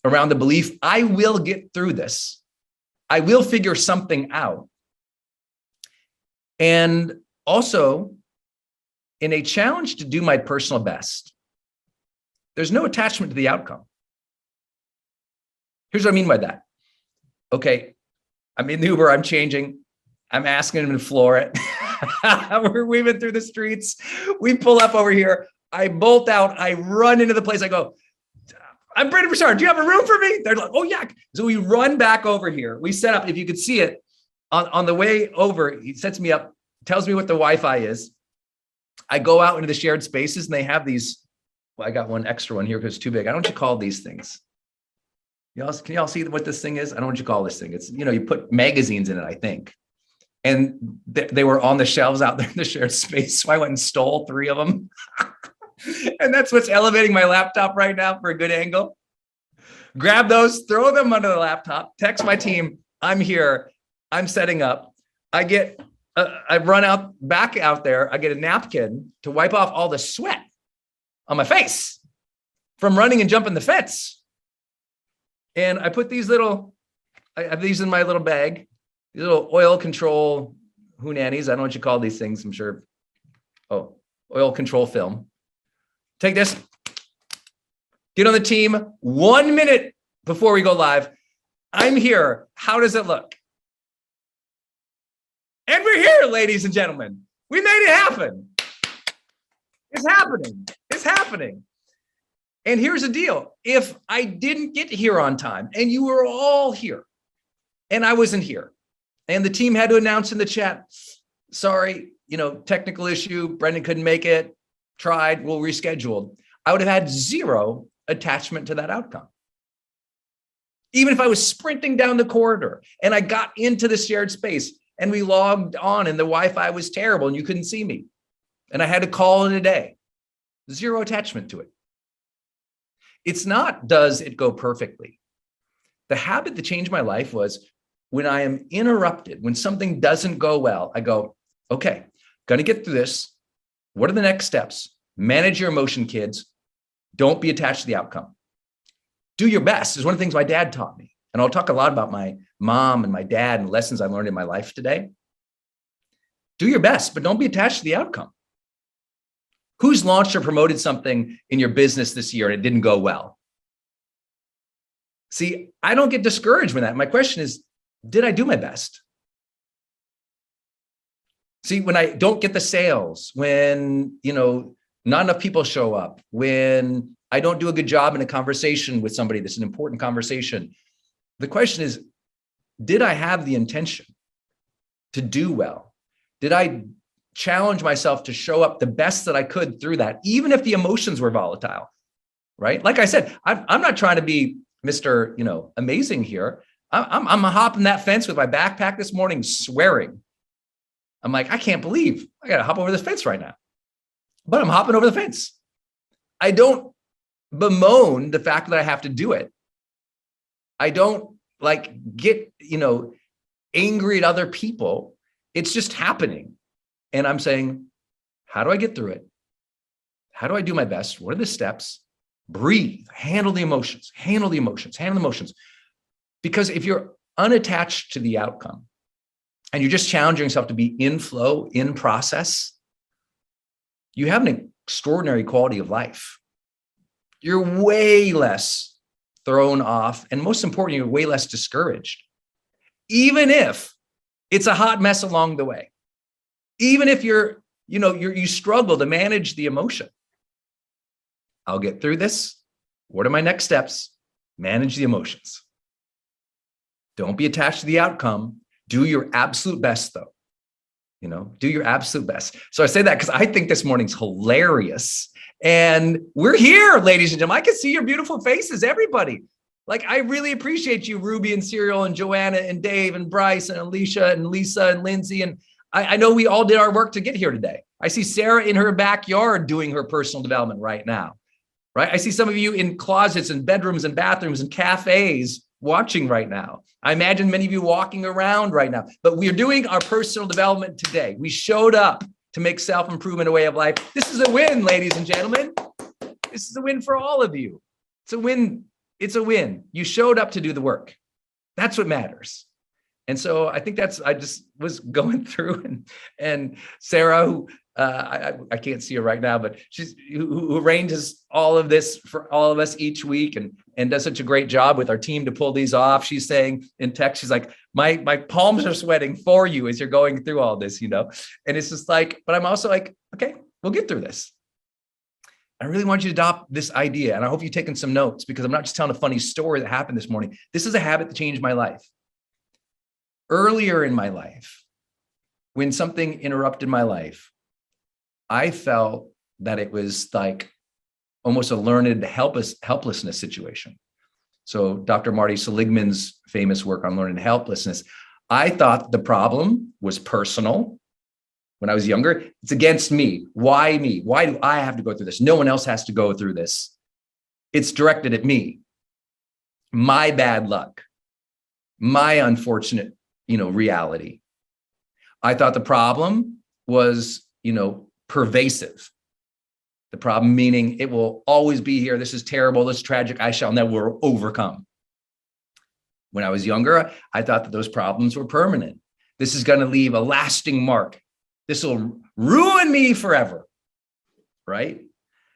around the belief I will get through this. I will figure something out. And also, in a challenge to do my personal best, there's no attachment to the outcome. Here's what I mean by that. Okay, I'm in the Uber, I'm changing. I'm asking him to floor it. We're weaving through the streets. We pull up over here. I bolt out. I run into the place. I go, I'm Brendon Burchard. Do you have a room for me? They're like, oh, yeah. So we run back over here. We set up, if you could see it, on the way over, he sets me up, tells me what the Wi-Fi is. I go out into the shared spaces and they have these. Well, I got one extra one here because it's too big. I don't know what you call these things. Can y'all see what this thing is? I don't know what you call this thing. It's, you put magazines in it, I think. And they were on the shelves out there in the shared space. So I went and stole 3 of them. And that's what's elevating my laptop right now for a good angle. Grab those, throw them under the laptop, text my team. I'm here. I'm setting up. I run back out there. I get a napkin to wipe off all the sweat on my face from running and jumping the fence. And I put I have these in my little bag, these little oil control hoonannies. I don't know what you call these things. I'm sure. Oh, oil control film. Take this, get on the team 1 minute before we go live. I'm here. How does it look? And we're here, ladies and gentlemen. We made it happen. It's happening. It's happening. And here's the deal. If I didn't get here on time and you were all here and I wasn't here and the team had to announce in the chat, sorry, technical issue, Brendon couldn't make it, tried, we'll reschedule, I would have had 0 attachment to that outcome. Even if I was sprinting down the corridor and I got into the shared space and we logged on and the Wi-Fi was terrible and you couldn't see me and I had to call it a day, 0 attachment to it. It's not, does it go perfectly? The habit that changed my life was when I am interrupted, when something doesn't go well, I go, okay, gonna get through this. What are the next steps? Manage your emotion, kids. Don't be attached to the outcome. Do your best is one of the things my dad taught me. And I'll talk a lot about my mom and my dad and lessons I learned in my life today. Do your best, but don't be attached to the outcome. Who's launched or promoted something in your business this year and it didn't go well? See, I don't get discouraged with that. My question is, did I do my best? See, when I don't get the sales, when, not enough people show up, when I don't do a good job in a conversation with somebody that's an important conversation, the question is, did I have the intention to do well? Did I challenge myself to show up the best that I could through that, even if the emotions were volatile, right? Like I said, I'm not trying to be Mr. Amazing here. I'm hopping that fence with my backpack this morning, swearing. I'm like, I can't believe I got to hop over this fence right now, but I'm hopping over the fence. I don't bemoan the fact that I have to do it. I don't get, angry at other people. It's just happening. And I'm saying, how do I get through it? How do I do my best? What are the steps? Breathe, handle the emotions, handle the emotions, handle the emotions. Because if you're unattached to the outcome and you're just challenging yourself to be in flow, in process, you have an extraordinary quality of life. You're way less thrown off. And most importantly, you're way less discouraged. Even if it's a hot mess along the way. Even if you struggle to manage the emotion. I'll get through this. What are my next steps? Manage the emotions. Don't be attached to the outcome. Do your absolute best though. Do your absolute best. So I say that because I think this morning's hilarious. And we're here, ladies and gentlemen. I can see your beautiful faces, everybody. I really appreciate you, Ruby and Cyril and Joanna and Dave and Bryce and Alicia and Lisa and Lindsay. And I know we all did our work to get here today. I see Sarah in her backyard doing her personal development right now, right? I see some of you in closets and bedrooms and bathrooms and cafes watching right now. I imagine many of you walking around right now, but we're doing our personal development today. We showed up to make self-improvement a way of life. This is a win, ladies and gentlemen. This is a win for all of you. It's a win. It's a win. You showed up to do the work. That's what matters. And so I think I just was going through and Sarah, who I can't see her right now, but who arranges all of this for all of us each week and does such a great job with our team to pull these off. She's saying in text, she's like, my palms are sweating for you as you're going through all this, and it's just but I'm also like, okay, we'll get through this. I really want you to adopt this idea. And I hope you've taken some notes because I'm not just telling a funny story that happened this morning. This is a habit that changed my life. Earlier in my life, when something interrupted my life, I felt that it was almost a learned helplessness situation. So Dr. Marty Seligman's famous work on learned helplessness, I thought the problem was personal. When I was younger, it's against me. Why me? Why do I have to go through this? No one else has to go through this. It's directed at me. My bad luck. My unfortunate reality. I thought the problem was, pervasive. The problem meaning it will always be here. This is terrible. This is tragic. I shall never overcome. When I was younger, I thought that those problems were permanent. This is going to leave a lasting mark. This will ruin me forever, right?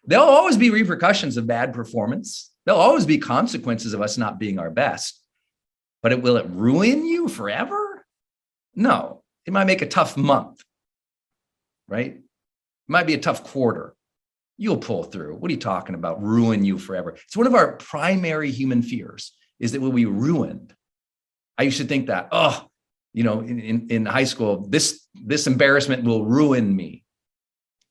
There'll always be repercussions of bad performance. There'll always be consequences of us not being our best. But will it ruin you forever? No, it might make a tough month, right? It might be a tough quarter. You'll pull through. What are you talking about? Ruin you forever. It's one of our primary human fears is that we'll be ruined. I used to think that, in high school, this embarrassment will ruin me.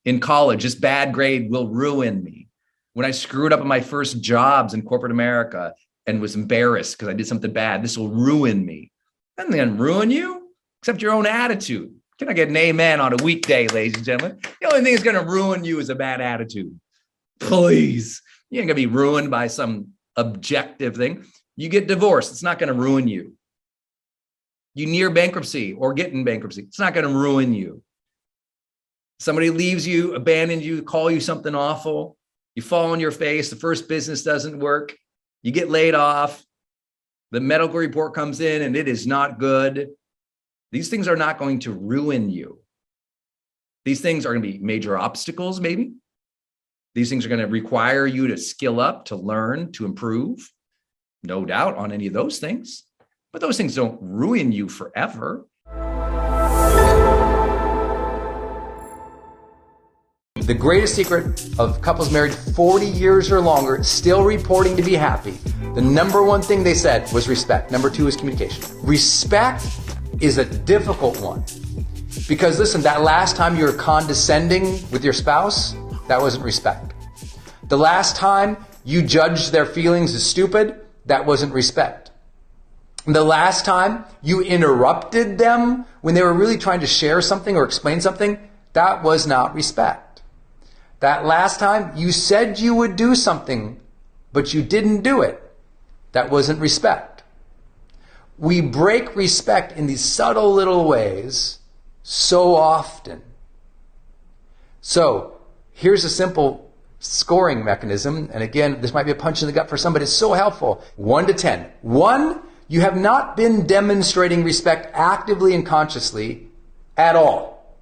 In college, this bad grade will ruin me. When I screwed up in my first jobs in corporate America and was embarrassed because I did something bad, this will ruin me. Nothing can ruin you except your own attitude. Can I get an amen on a weekday, ladies and gentlemen? The only thing that's going to ruin you is a bad attitude. Please. You ain't going to be ruined by some objective thing. You get divorced. It's not going to ruin you. You near bankruptcy or get in bankruptcy. It's not going to ruin you. Somebody leaves you, abandons you, call you something awful. You fall on your face. The first business doesn't work. You get laid off. the medical report comes in and it is not good. These things are not going to ruin you. These things are going to be major obstacles, maybe. These things are going to require you to skill up, to learn, to improve. No doubt on any of those things. But those things don't ruin you forever. The greatest secret of couples married 40 years or longer still reporting to be happy, the number one thing they said was respect. Number two is communication. Respect is a difficult one. Because listen, that last time you were condescending with your spouse, that wasn't respect. The last time you judged their feelings as stupid, that wasn't respect. The last time you interrupted them when they were really trying to share something or explain something, that was not respect. That last time you said you would do something, but you didn't do it, that wasn't respect. We break respect in these subtle little ways so often. So here's a simple scoring mechanism. And again, this might be a punch in the gut for some, but it's so helpful. 1 to 10. 1, you have not been demonstrating respect actively and consciously at all.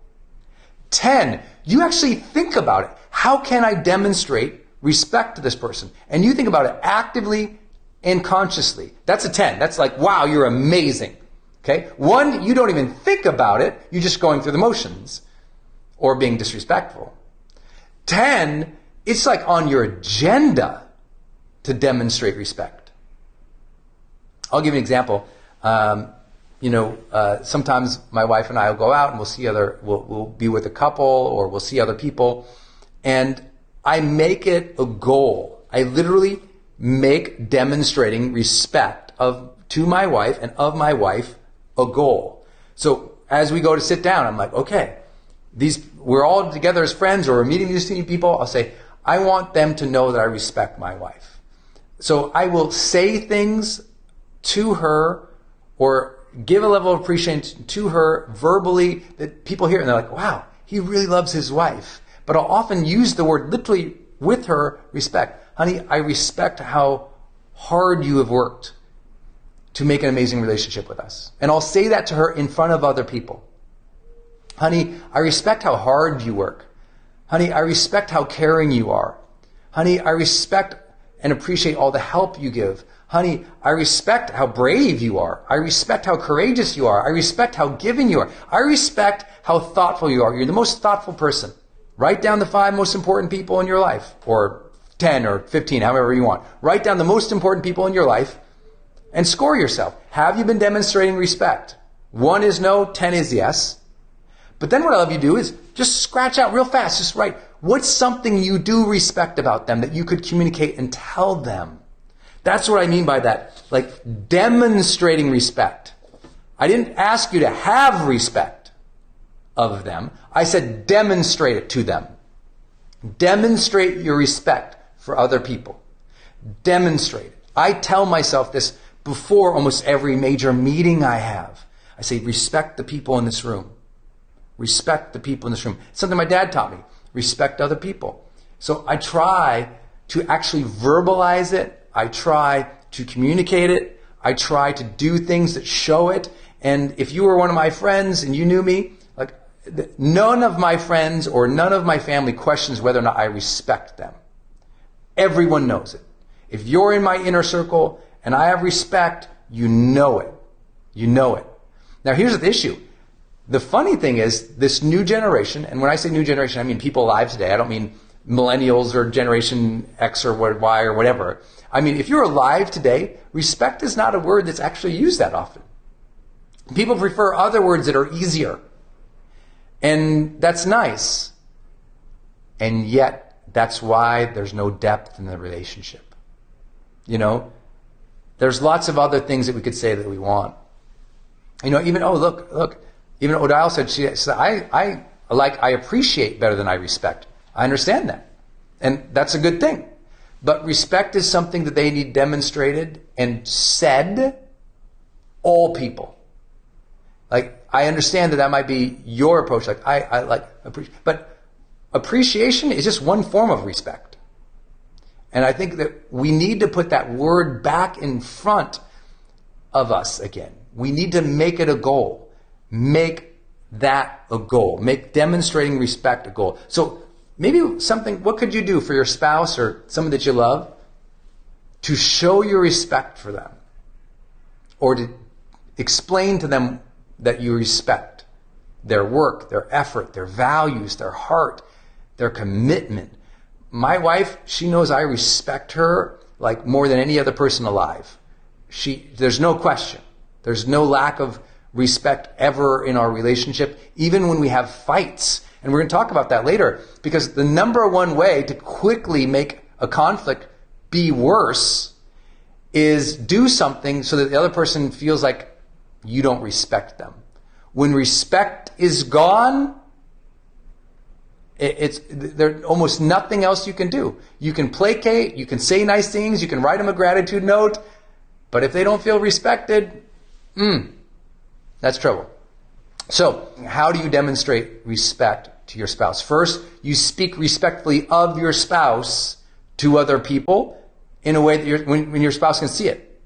10, you actually think about it. How can I demonstrate respect to this person? And you think about it actively and consciously. That's a 10. That's like, wow, you're amazing. Okay? 1, you don't even think about it. You're just going through the motions or being disrespectful. 10, it's like on your agenda to demonstrate respect. I'll give you an example. Sometimes my wife and I will go out and we'll be with a couple or we'll see other people. And I make it a goal. I literally make demonstrating respect to my wife and of my wife a goal. So as we go to sit down, I'm like, okay, we're all together as friends or we're meeting these new people. I'll say, I want them to know that I respect my wife. So I will say things to her or give a level of appreciation to her verbally that people hear and they're like, wow, he really loves his wife. But I'll often use the word literally with her, respect. Honey, I respect how hard you have worked to make an amazing relationship with us. And I'll say that to her in front of other people. Honey, I respect how hard you work. Honey, I respect how caring you are. Honey, I respect and appreciate all the help you give. Honey, I respect how brave you are. I respect how courageous you are. I respect how giving you are. I respect how thoughtful you are. You're the most thoughtful person. Write down the 5 most important people in your life, or 10 or 15, however you want. Write down the most important people in your life and score yourself. Have you been demonstrating respect? 1 is no, 10 is yes. But then what I'll have you do is just scratch out real fast. Just write, what's something you do respect about them that you could communicate and tell them? That's what I mean by that. Like demonstrating respect. I didn't ask you to have respect of them. I said demonstrate it to them. Demonstrate your respect for other people. Demonstrate it. I tell myself this before almost every major meeting I have. I say, respect the people in this room. Respect the people in this room. It's something my dad taught me. Respect other people. So I try to actually verbalize it. I try to communicate it. I try to do things that show it. And if you were one of my friends and you knew me, like none of my friends or none of my family questions whether or not I respect them. Everyone knows it. If you're in my inner circle and I have respect, you know it. You know it. Now here's the issue. The funny thing is this new generation, and when I say new generation, I mean people alive today. I don't mean millennials or Generation X or Y or whatever. I mean, if you're alive today, respect is not a word that's actually used that often. People prefer other words that are easier. And that's nice. And yet, that's why there's no depth in the relationship. You know, there's lots of other things that we could say that we want. You know, even, look, even Odile said, she said, I appreciate better than I respect. I understand that. And that's a good thing. But respect is something that they need demonstrated and said, all people. Like, I understand that might be your approach. Like, I like appreciate, but appreciation is just one form of respect. And I think that we need to put that word back in front of us again. We need to make it a goal. Make that a goal. Make demonstrating respect a goal. So maybe something, what could you do for your spouse or someone that you love to show your respect for them? Or to explain to them that you respect their work, their effort, their values, their heart, their commitment. My wife, she knows I respect her like more than any other person alive. There's no question. There's no lack of respect ever in our relationship, even when we have fights. And we're going to talk about that later, because the number one way to quickly make a conflict be worse is do something so that the other person feels like you don't respect them. When respect is gone, there's almost nothing else you can do. You can placate, you can say nice things, you can write them a gratitude note, but if they don't feel respected, that's trouble. So, how do you demonstrate respect to your spouse? First, you speak respectfully of your spouse to other people in a way that when your spouse can see it.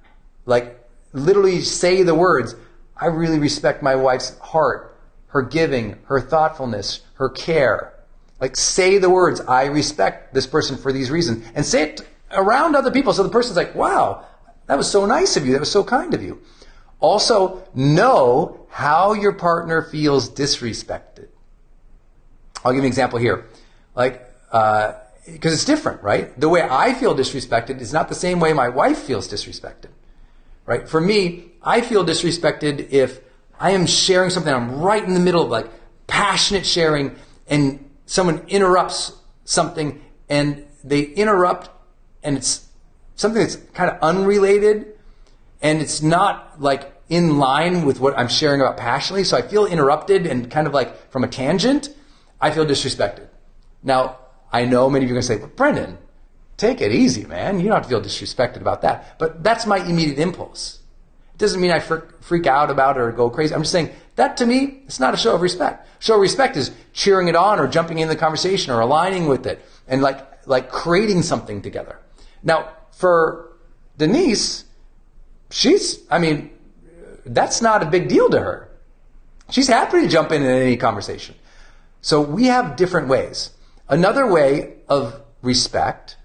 Like, literally say the words, I really respect my wife's heart, her giving, her thoughtfulness, her care. Like, say the words, I respect this person for these reasons. And say it around other people so the person's like, wow, that was so nice of you. That was so kind of you. Also, know how your partner feels disrespected. I'll give you an example here. Like, because it's different, right? The way I feel disrespected is not the same way my wife feels disrespected, right? For me, I feel disrespected if I am sharing something, I'm right in the middle of like passionate sharing, and someone interrupts something, and they interrupt, and it's something that's kind of unrelated, and it's not like in line with what I'm sharing about passionately, so I feel interrupted and kind of like from a tangent, I feel disrespected. Now, I know many of you are going to say, but Brendon, take it easy, man. You don't have to feel disrespected about that. But that's my immediate impulse. It doesn't mean I freak out about it or go crazy. I'm just saying that to me, it's not a show of respect. Show of respect is cheering it on or jumping in the conversation or aligning with it and like creating something together. Now, for Denise, that's not a big deal to her. She's happy to jump in any conversation. So we have different ways. Another way of respect,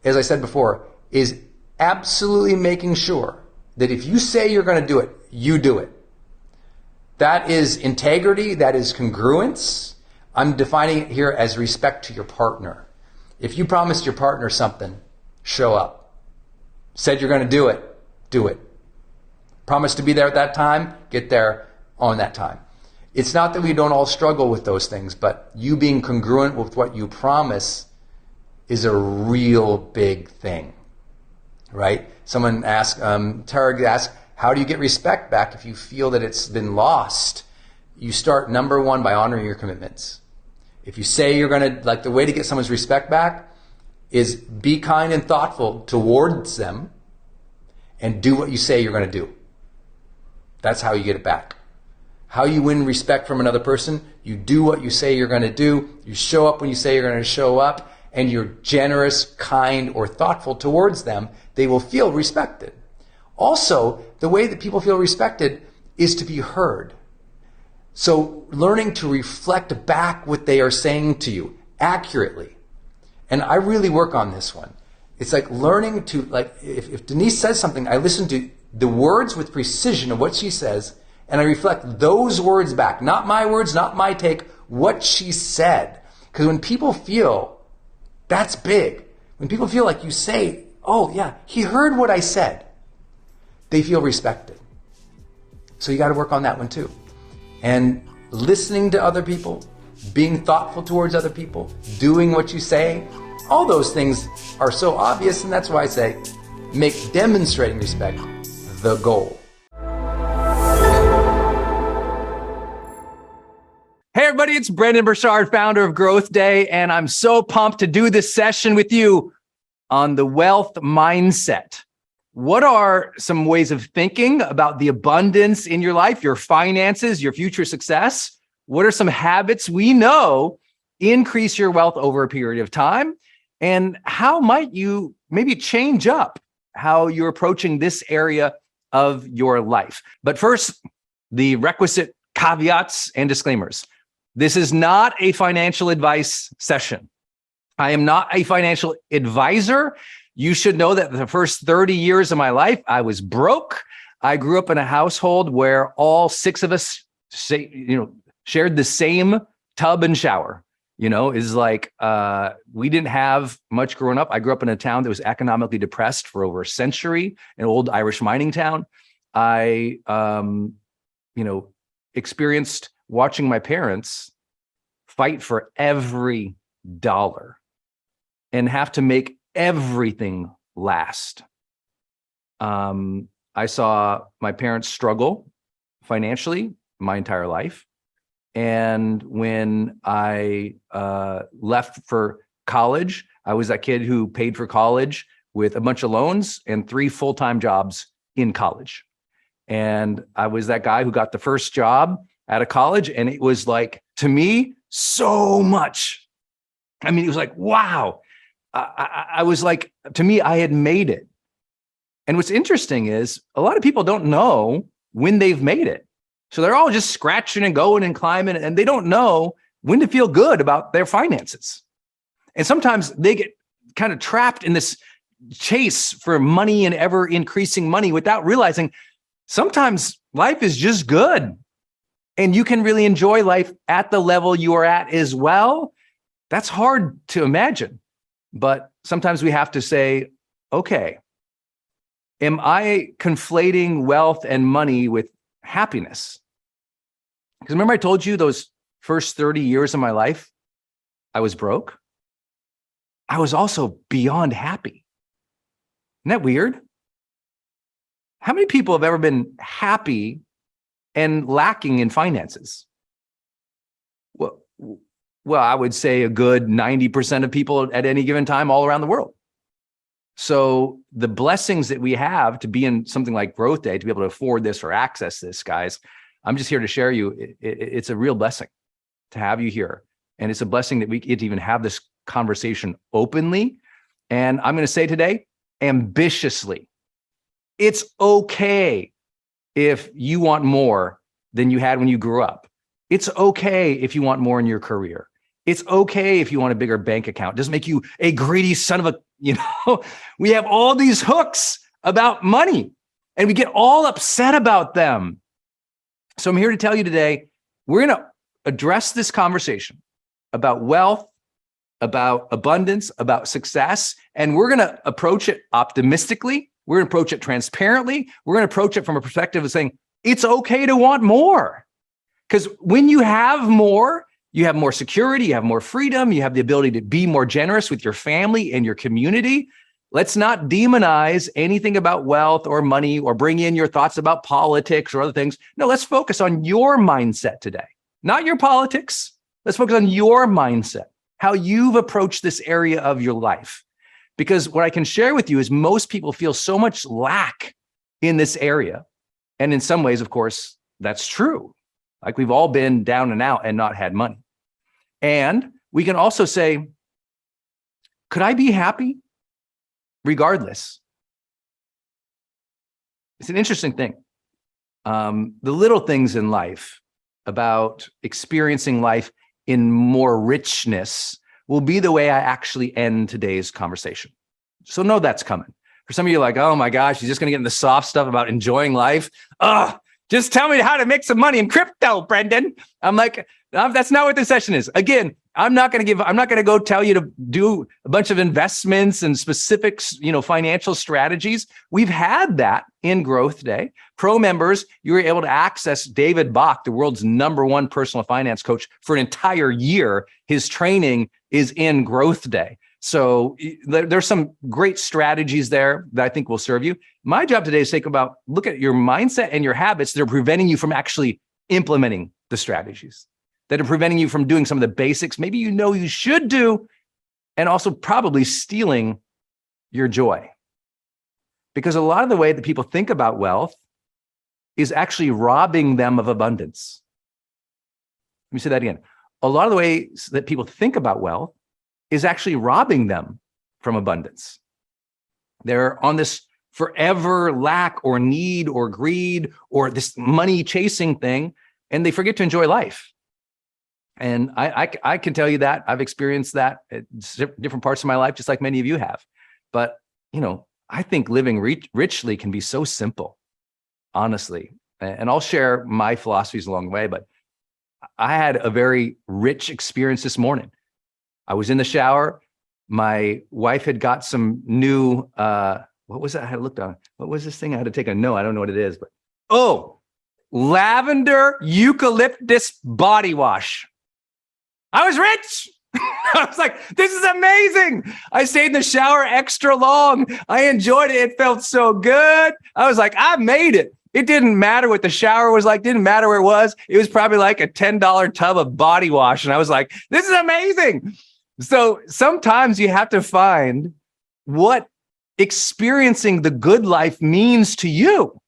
as I said before, is absolutely making sure that if you say you're going to do it, you do it. That is integrity. That is congruence. I'm defining it here as respect to your partner. If you promised your partner something, show up. Said you're going to do it, do it. Promise to be there at that time, get there on that time. It's not that we don't all struggle with those things, but you being congruent with what you promise is a real big thing, right? Someone asked, Tarek asked, how do you get respect back if you feel that it's been lost? You start, number one, by honoring your commitments. If you say you're going to, like the way to get someone's respect back is be kind and thoughtful towards them and do what you say you're going to do. That's how you get it back. How you win respect from another person, you do what you say you're going to do, you show up when you say you're going to show up, and you're generous, kind, or thoughtful towards them, they will feel respected. Also, the way that people feel respected is to be heard. So learning to reflect back what they are saying to you accurately. And I really work on this one. It's like learning to, like, if Denise says something, I listen to the words with precision of what she says, and I reflect those words back. Not my words, not my take, what she said. Because when people feel, that's big. When people feel like you say, oh yeah, he heard what I said, they feel respected. So you got to work on that one too. And listening to other people, being thoughtful towards other people, doing what you say, all those things are so obvious, and that's why I say make demonstrating respect the goal. Hey everybody, it's Brendon Burchard, founder of GrowthDay, and I'm so pumped to do this session with you on the wealth mindset. What are some ways of thinking about the abundance in your life, your finances, your future success? What are some habits we know increase your wealth over a period of time? And how might you maybe change up how you're approaching this area of your life. But first, the requisite caveats and disclaimers. This is not a financial advice session. I am not a financial advisor. You should know that the first 30 years of my life, I was broke. I grew up in a household where all 6 of us shared the same tub and shower. Is like we didn't have much growing up. I grew up in a town that was economically depressed for over a century, an old Irish mining town. I, experienced watching my parents fight for every dollar and have to make everything last. I saw my parents struggle financially my entire life. And when I left for college, I was that kid who paid for college with a bunch of loans and 3 full-time jobs in college. And I was that guy who got the first job out of college. And it was like, to me, so much. I mean, it was like, wow. I was like, to me, I had made it. And what's interesting is a lot of people don't know when they've made it. So they're all just scratching and going and climbing, and they don't know when to feel good about their finances. And sometimes they get kind of trapped in this chase for money and ever increasing money without realizing sometimes life is just good. And you can really enjoy life at the level you are at as well. That's hard to imagine. But sometimes we have to say, okay, am I conflating wealth and money with happiness? Because remember I told you those first 30 years of my life, I was broke. I was also beyond happy. Isn't that weird? How many people have ever been happy and lacking in finances? Well, I would say a good 90% of people at any given time all around the world. So the blessings that we have to be in something like GrowthDay, to be able to afford this or access this, guys, I'm just here to share you. It's a real blessing to have you here. And it's a blessing that we get to even have this conversation openly. And I'm going to say today, ambitiously, it's okay if you want more than you had when you grew up. It's okay if you want more in your career. It's okay if you want a bigger bank account. It doesn't make you a greedy son of a, we have all these hooks about money and we get all upset about them. So I'm here to tell you today, we're going to address this conversation about wealth, about abundance, about success, and we're going to approach it optimistically. We're going to approach it transparently. We're going to approach it from a perspective of saying, it's okay to want more. Because when you have more security, you have more freedom, you have the ability to be more generous with your family and your community. Let's not demonize anything about wealth or money or bring in your thoughts about politics or other things. No, let's focus on your mindset today, not your politics. Let's focus on your mindset, how you've approached this area of your life. Because what I can share with you is most people feel so much lack in this area. And in some ways, of course, that's true. Like we've all been down and out and not had money. And we can also say, could I be happy regardless? It's an interesting thing. The little things in life about experiencing life in more richness will be the way I actually end today's conversation. So know that's coming. For some of you, like, oh my gosh, he's just going to get into the soft stuff about enjoying life. Just tell me how to make some money in crypto, Brendon. I'm like, that's not what this session is. Again, I'm not going to go tell you to do a bunch of investments and specifics, financial strategies. We've had that in GrowthDay. Pro members, you were able to access David Bach, the world's #1 personal finance coach, for an entire year. His training is in GrowthDay. So there's some great strategies there that I think will serve you. My job today is to look at your mindset and your habits that are preventing you from actually implementing the strategies, that are preventing you from doing some of the basics maybe you should do, and also probably stealing your joy. Because a lot of the way that people think about wealth is actually robbing them of abundance. Let me say that again. A lot of the ways that people think about wealth is actually robbing them from abundance. They're on this forever lack or need or greed or this money chasing thing, and they forget to enjoy life. And I can tell you that I've experienced that at different parts of my life, just like many of you have. But, I think living richly can be so simple, honestly. And I'll share my philosophies along the way, but I had a very rich experience this morning. I was in the shower. My wife had got some new, what was that? I had looked on. What was this thing? I had to take a note. I don't know what it is, but lavender eucalyptus body wash. I was rich. I was like, this is amazing. I stayed in the shower extra long. I enjoyed it. It felt so good. I was like, I made it. It didn't matter what the shower was like. Didn't matter where it was. It was probably like a $10 tub of body wash. And I was like, this is amazing. So sometimes you have to find what experiencing the good life means to you.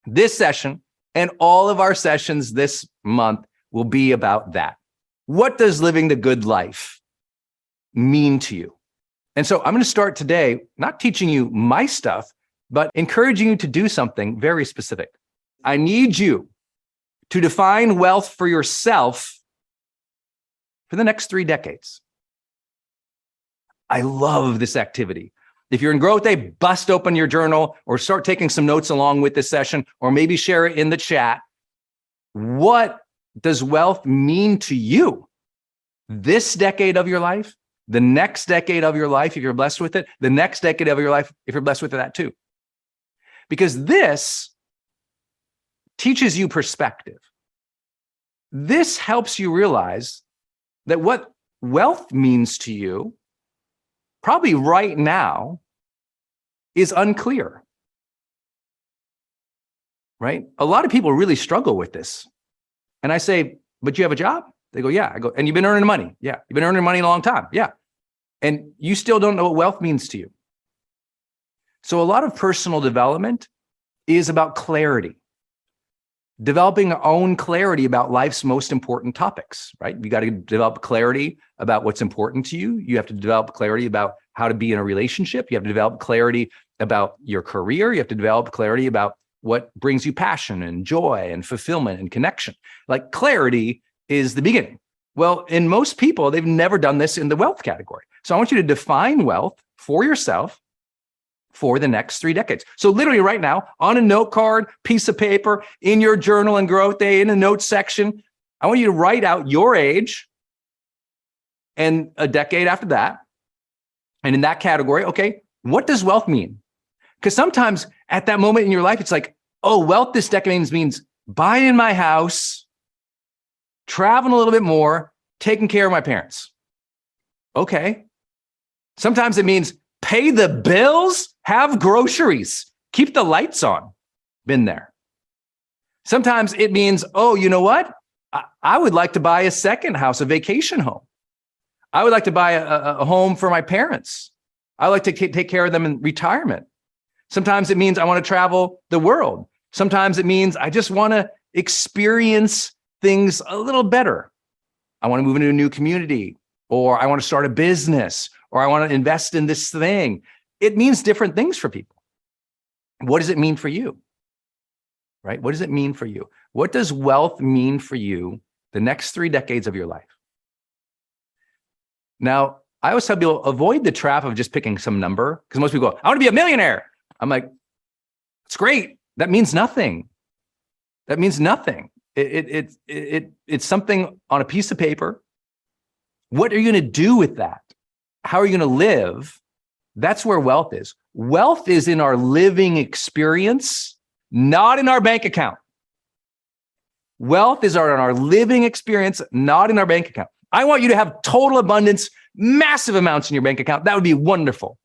This session and all of our sessions this month will be about that. What does living the good life mean to you? And so I'm going to start today, not teaching you my stuff, but encouraging you to do something very specific. I need you to define wealth for yourself for the next 3 decades. I love this activity. If you're in GrowthDay, bust open your journal or start taking some notes along with this session, or maybe share it in the chat. What does wealth mean to you this decade of your life, the next decade of your life, if you're blessed with it, the next decade of your life, if you're blessed with that too? Because this teaches you perspective. This helps you realize that what wealth means to you, probably right now, is unclear. Right? A lot of people really struggle with this. And I say, but you have a job? They go, yeah. I go, and you've been earning money? Yeah. You've been earning money a long time? Yeah. And you still don't know what wealth means to you. So a lot of personal development is about clarity. Developing our own clarity about life's most important topics, right? You got to develop clarity about what's important to you. You have to develop clarity about how to be in a relationship. You have to develop clarity about your career. You have to develop clarity about what brings you passion and joy and fulfillment and connection. Like clarity is the beginning. Well, in most people, they've never done this in the wealth category. So I want you to define wealth for yourself for the next 3 decades. So literally right now, on a note card, piece of paper, in your journal and GrowthDay, in the notes section, I want you to write out your age and a decade after that. And in that category, okay, what does wealth mean? Because sometimes at that moment in your life, it's like, oh, wealth this decade means buying my house, traveling a little bit more, taking care of my parents. Okay. Sometimes it means pay the bills, have groceries, keep the lights on. Been there. Sometimes it means, oh, you know what? I would like to buy a second house, a vacation home. I would like to buy a home for my parents. I would like to take care of them in retirement. Sometimes it means I want to travel the world. Sometimes it means I just want to experience things a little better. I want to move into a new community, or I want to start a business, or I want to invest in this thing. It means different things for people. What does it mean for you? Right? What does it mean for you? What does wealth mean for you the next 3 decades of your life? Now, I always tell people, avoid the trap of just picking some number, because most people go, I want to be a millionaire. I'm like, it's great. That means nothing. That means nothing. It's something on a piece of paper. What are you going to do with that? How are you going to live? That's where wealth is. Wealth is in our living experience, not in our bank account. Wealth is in our living experience, not in our bank account. I want you to have total abundance, massive amounts in your bank account. That would be wonderful.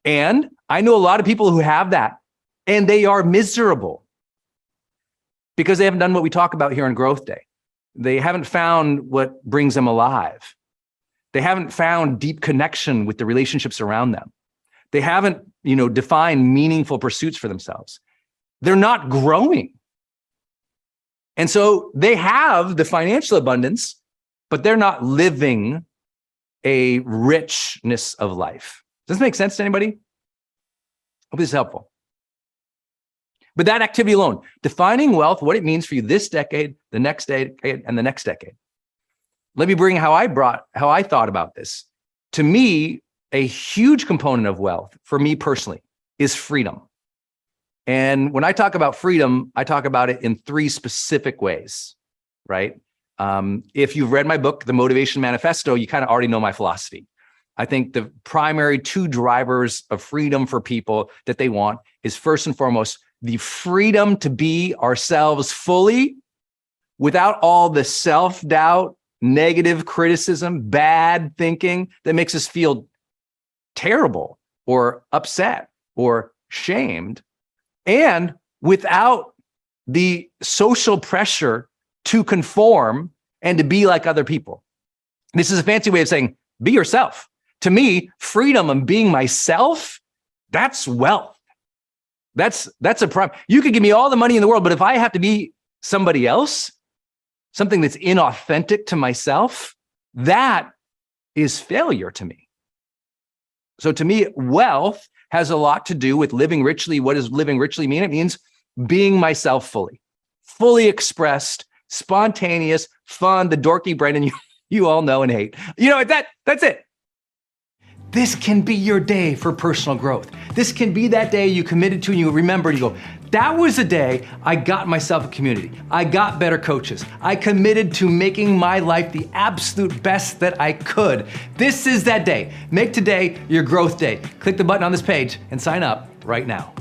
And I know a lot of people who have that, and they are miserable because they haven't done what we talk about here on GrowthDay. They haven't found what brings them alive. They haven't found deep connection with the relationships around them. They haven't, defined meaningful pursuits for themselves. They're not growing. And so they have the financial abundance, but they're not living a richness of life. Does this make sense to anybody? Hope this is helpful. But that activity alone, defining wealth, what it means for you this decade, the next decade, and the next decade. Let me bring how I thought about this. To me, a huge component of wealth, for me personally, is freedom. And when I talk about freedom, I talk about it in 3 specific ways, right? If you've read my book, The Motivation Manifesto, you kind of already know my philosophy. I think the primary 2 drivers of freedom for people that they want is, first and foremost, the freedom to be ourselves fully without all the self-doubt, negative criticism, bad thinking that makes us feel terrible or upset or shamed, and without the social pressure to conform and to be like other people. This is a fancy way of saying, be yourself. To me, freedom and being myself, that's wealth. That's a prime. You could give me all the money in the world, but if I have to be somebody else, something that's inauthentic to myself, that is failure to me. So to me, wealth has a lot to do with living richly. What does living richly mean? It means being myself fully expressed, spontaneous, fun, the dorky Brendon you all know and hate. You know, that's it. This can be your day for personal growth. This can be that day you committed to and you remember and you go, that was the day I got myself a community. I got better coaches. I committed to making my life the absolute best that I could. This is that day. Make today your growth day. Click the button on this page and sign up right now.